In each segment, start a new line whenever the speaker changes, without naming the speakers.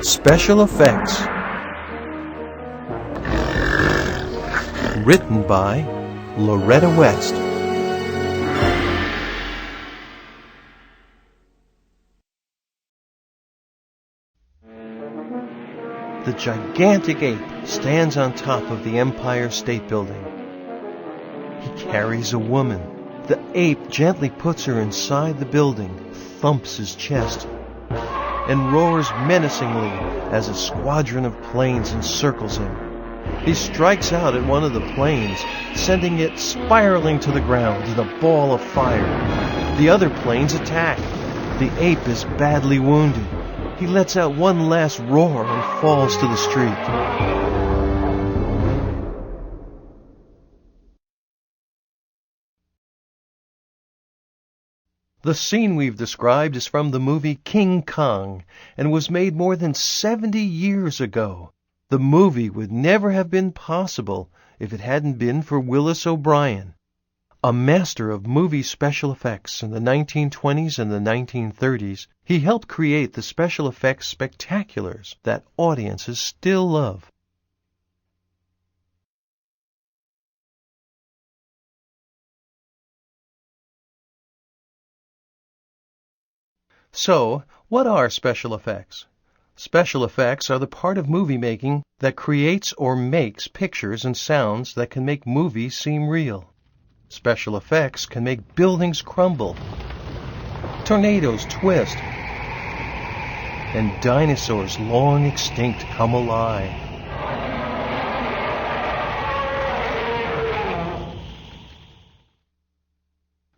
Special Effects. Written by Loretta West. The gigantic ape stands on top of the Empire State Building. He carries a woman. The ape gently puts her inside the building, thumps his chest, and roars menacingly as a squadron of planes encircles him. He strikes out at one of the planes, sending it spiraling to the ground in a ball of fire. The other planes attack. The ape is badly wounded. He lets out one last roar and falls to the street. The scene we've described is from the movie King Kong and was made more than 70 years ago. The movie would never have been possible if it hadn't been for Willis O'Brien, a master of movie special effects in the 1920s and the 1930s. He helped create the special effects spectaculars that audiences still love. So, what are special effects? Special effects are the part of movie making that creates or makes pictures and sounds that can make movies seem real. Special effects can make buildings crumble, tornadoes twist, and dinosaurs long extinct come alive.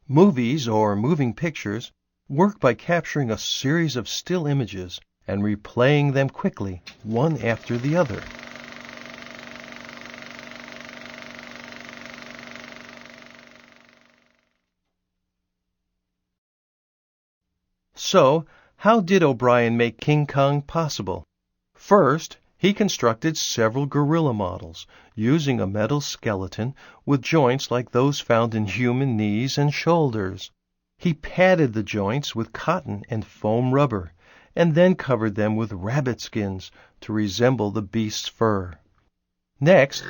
Movies, or moving pictures, work by capturing a series of still images and replaying them quickly, one after the other. So, how did O'Brien make King Kong possible? First, he constructed several gorilla models using a metal skeleton with joints like those found in human knees and shoulders. He padded the joints with cotton and foam rubber, and then covered them with rabbit skins to resemble the beast's fur. Next,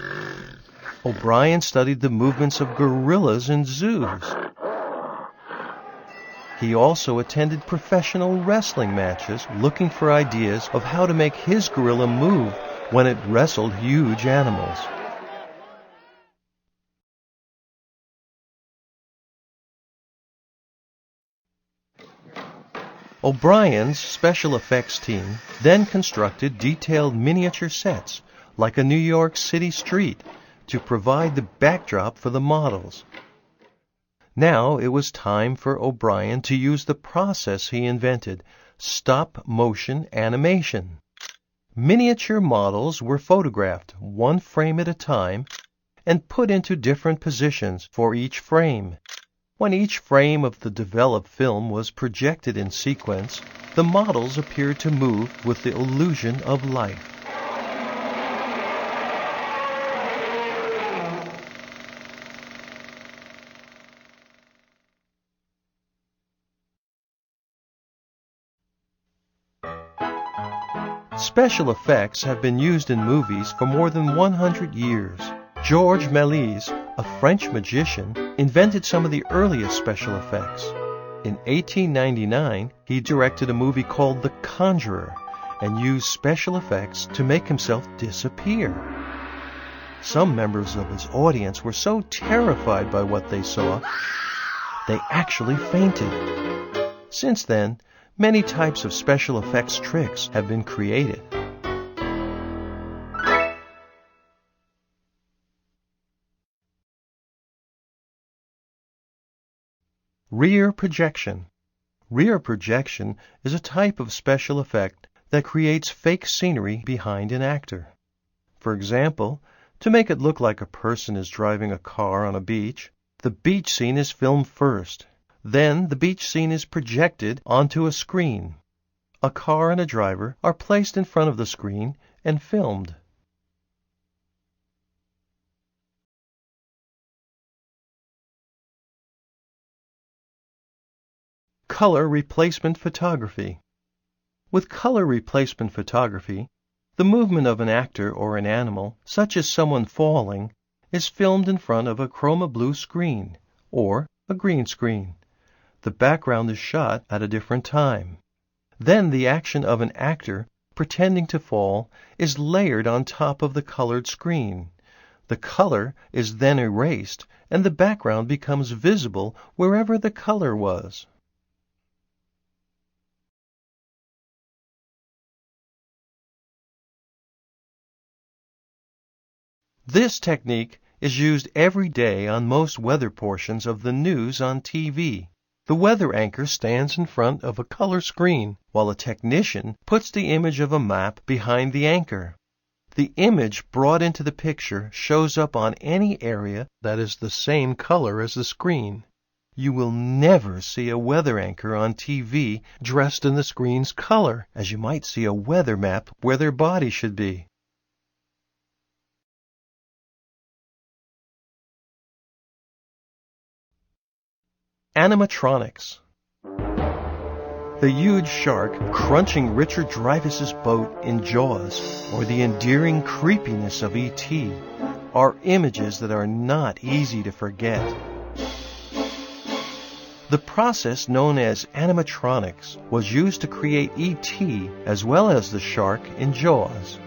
O'Brien studied the movements of gorillas in zoos. He also attended professional wrestling matches looking for ideas of how to make his gorilla move when it wrestled huge animals. O'Brien's special effects team then constructed detailed miniature sets, like a New York City street, to provide the backdrop for the models. Now it was time for O'Brien to use the process he invented, stop-motion animation. Miniature models were photographed one frame at a time and put into different positions for each frame. When each frame of the developed film was projected in sequence, the models appeared to move with the illusion of life. Special effects have been used in movies for more than 100 years. Georges Méliès, a French magician, invented some of the earliest special effects. In 1899, he directed a movie called The Conjurer and used special effects to make himself disappear. Some members of his audience were so terrified by what they saw, they actually fainted. Since then, many types of special effects tricks have been created. Rear projection. Rear projection is a type of special effect that creates fake scenery behind an actor. For example, to make it look like a person is driving a car on a beach, the beach scene is filmed first. Then the beach scene is projected onto a screen. A car and a driver are placed in front of the screen and filmed. Color replacement photography. With color replacement photography, the movement of an actor or an animal, such as someone falling, is filmed in front of a chroma blue screen, or a green screen. The background is shot at a different time. Then the action of an actor pretending to fall is layered on top of the colored screen. The color is then erased, and the background becomes visible wherever the color was. This technique is used every day on most weather portions of the news on TV. The weather anchor stands in front of a color screen, while a technician puts the image of a map behind the anchor. The image brought into the picture shows up on any area that is the same color as the screen. You will never see a weather anchor on TV dressed in the screen's color, as you might see a weather map where their body should be. Animatronics. The huge shark crunching Richard Dreyfuss's boat in Jaws, or the endearing creepiness of E.T., are images that are not easy to forget. The process known as animatronics was used to create E.T. as well as the shark in Jaws.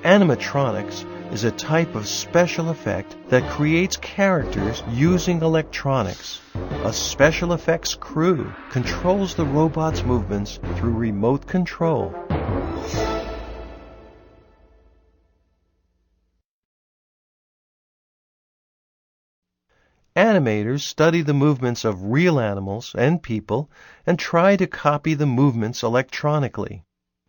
Animatronics is a type of special effect that creates characters using electronics. A special effects crew controls the robot's movements through remote control. Animators study the movements of real animals and people and try to copy the movements electronically.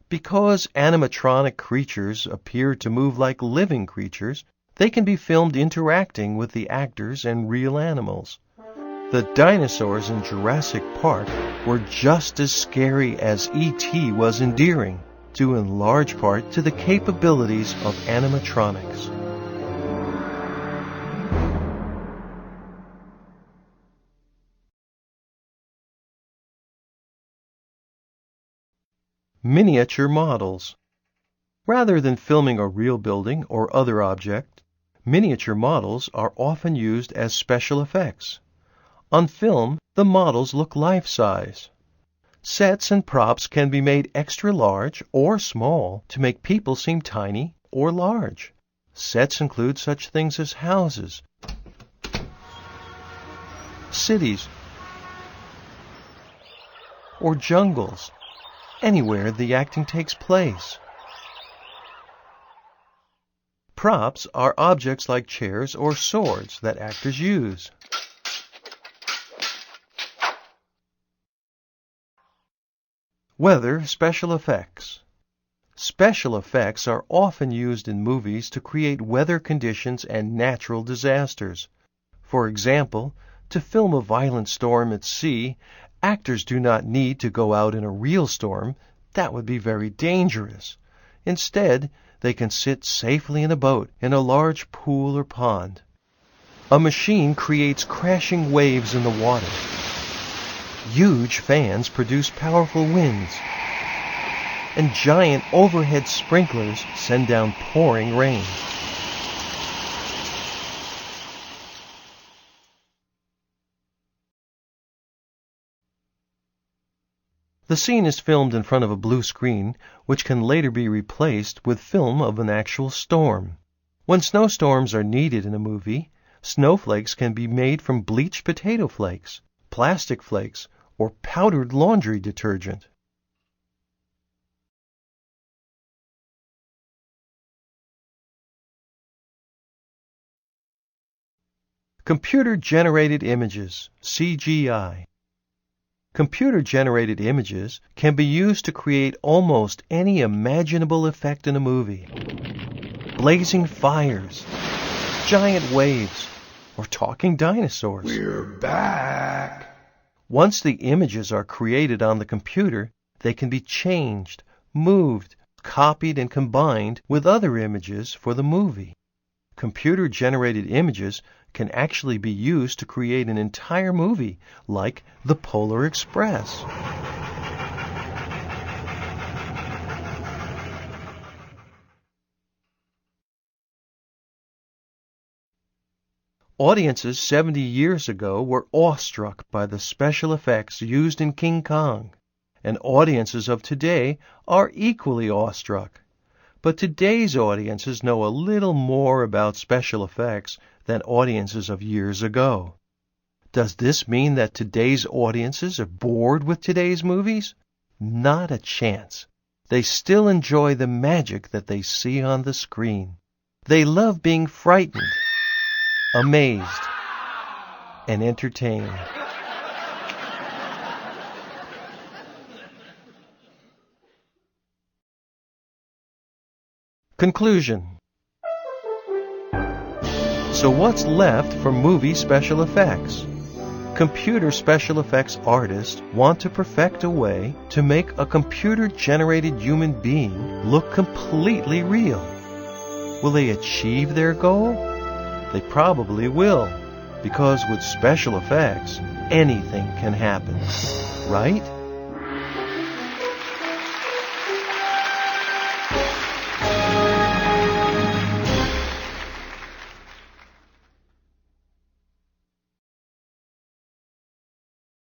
Because animatronic creatures appear to move like living creatures, they can be filmed interacting with the actors and real animals. The dinosaurs in Jurassic Park were just as scary as E.T. was endearing, due in large part to the capabilities of animatronics. Miniature models. Rather than filming a real building or other object, miniature models are often used as special effects. On film, the models look life-size. Sets and props can be made extra large or small to make people seem tiny or large. Sets include such things as houses, cities, or jungles. Anywhere the acting takes place. Props are objects like chairs or swords that actors use. Weather special effects. Special effects are often used in movies to create weather conditions and natural disasters. For example, to film a violent storm at sea, actors do not need to go out in a real storm. That would be very dangerous. Instead, they can sit safely in a boat in a large pool or pond. A machine creates crashing waves in the water. Huge fans produce powerful winds. And giant overhead sprinklers send down pouring rain. The scene is filmed in front of a blue screen, which can later be replaced with film of an actual storm. When snowstorms are needed in a movie, snowflakes can be made from bleached potato flakes, plastic flakes, or powdered laundry detergent. Computer-generated images, CGI. Computer-generated images can be used to create almost any imaginable effect in a movie. Blazing fires, giant waves, or talking dinosaurs.
We're back!
Once the images are created on the computer, they can be changed, moved, copied, and combined with other images for the movie. Computer-generated images can actually be used to create an entire movie, like The Polar Express. Audiences 70 years ago were awestruck by the special effects used in King Kong, and audiences of today are equally awestruck. But today's audiences know a little more about special effects than audiences of years ago. Does this mean that today's audiences are bored with today's movies? Not a chance. They still enjoy the magic that they see on the screen. They love being frightened, amazed, and entertained. Conclusion. So what's left for movie special effects? Computer special effects artists want to perfect a way to make a computer-generated human being look completely real. Will they achieve their goal? They probably will, because with special effects, anything can happen, right?